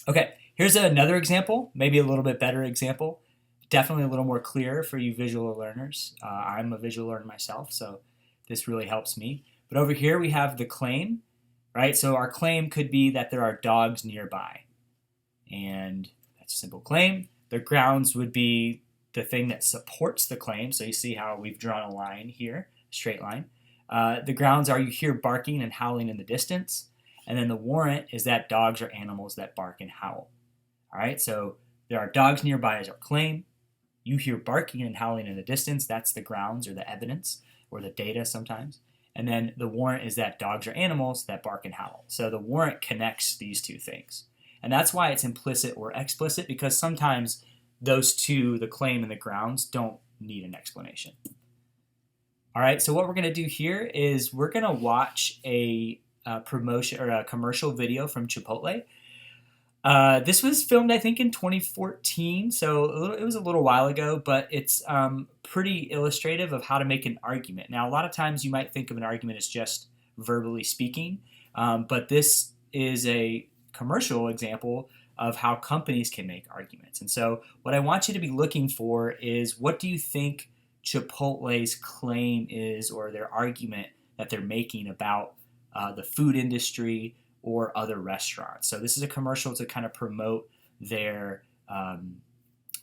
Okay, here's another example, maybe a little bit better example. Definitely a little more clear for you visual learners. I'm a visual learner myself, so this really helps me. But over here we have the claim, right? So our claim could be that there are dogs nearby. And that's a simple claim. The grounds would be the thing that supports the claim. So you see how we've drawn a line here, straight line. The grounds are you hear barking and howling in the distance. And then the warrant is that dogs are animals that bark and howl. All right, so there are dogs nearby as our claim. You hear barking and howling in the distance. That's the grounds or the evidence or the data sometimes. And then the warrant is that dogs are animals that bark and howl. So the warrant connects these two things. And that's why it's implicit or explicit, because sometimes those two, the claim and the grounds, don't need an explanation. All right, so what we're going to do here is we're going to watch a promotion or a commercial video from Chipotle. This was filmed, I think, in 2014, so it was a little while ago, but it's pretty illustrative of how to make an argument. Now, a lot of times you might think of an argument as just verbally speaking, but this is a commercial example of how companies can make arguments. And so what I want you to be looking for is, what do you think Chipotle's claim is, or their argument that they're making about the food industry or other restaurants. So this is a commercial to kind of promote their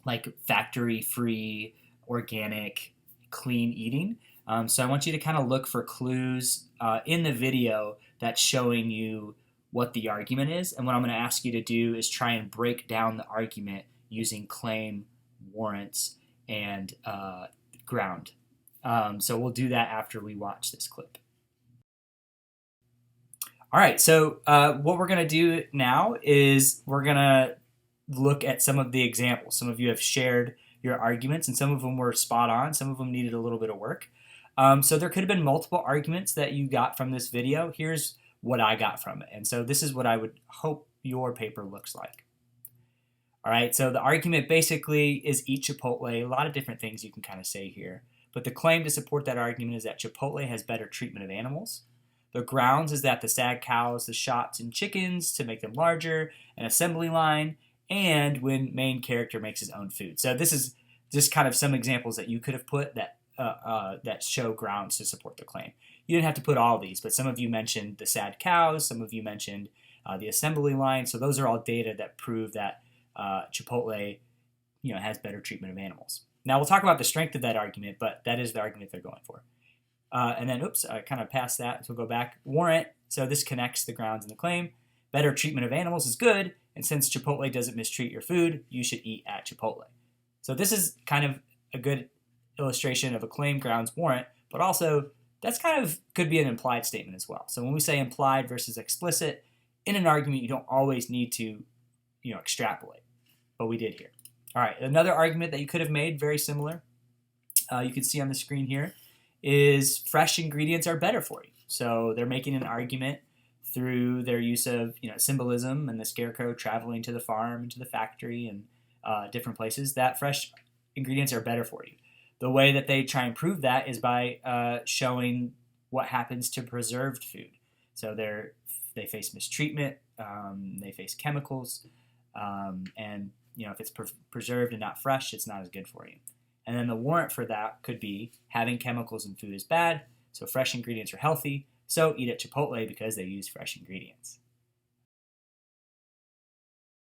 like factory-free, organic, clean eating. So I want you to kind of look for clues in the video that's showing you what the argument is. And what I'm going to ask you to do is try and break down the argument using claim, warrants, and ground. So we'll do that after we watch this clip. All right, so what we're going to do now is we're going to look at some of the examples. Some of you have shared your arguments, and some of them were spot on. Some of them needed a little bit of work. So there could have been multiple arguments that you got from this video. Here's what I got from it. And so this is what I would hope your paper looks like. All right, so the argument basically is eat Chipotle. A lot of different things you can kind of say here. But the claim to support that argument is that Chipotle has better treatment of animals. The grounds is that the sad cows, the shots in chickens to make them larger, an assembly line, and when main character makes his own food. So this is just kind of some examples that you could have put that that show grounds to support the claim. You didn't have to put all these, but some of you mentioned the sad cows, some of you mentioned the assembly line. So those are all data that prove that Chipotle, has better treatment of animals. Now we'll talk about the strength of that argument, but that is the argument they're going for. And then, oops, I kind of passed that, so we'll go back. Warrant, so this connects the grounds and the claim. Better treatment of animals is good, and since Chipotle doesn't mistreat your food, you should eat at Chipotle. So this is kind of a good illustration of a claim, grounds, warrant, but also that's kind of could be an implied statement as well. So when we say implied versus explicit, in an argument you don't always need to, extrapolate, but we did here. All right, another argument that you could have made, very similar, you can see on the screen here, is fresh ingredients are better for you. So they're making an argument through their use of symbolism and the scarecrow traveling to the farm and to the factory and different places, that fresh ingredients are better for you. The way that they try and prove that is by showing what happens to preserved food. So they face mistreatment, they face chemicals, and if it's preserved and not fresh, it's not as good for you. And then the warrant for that could be having chemicals in food is bad, so fresh ingredients are healthy, so eat at Chipotle because they use fresh ingredients.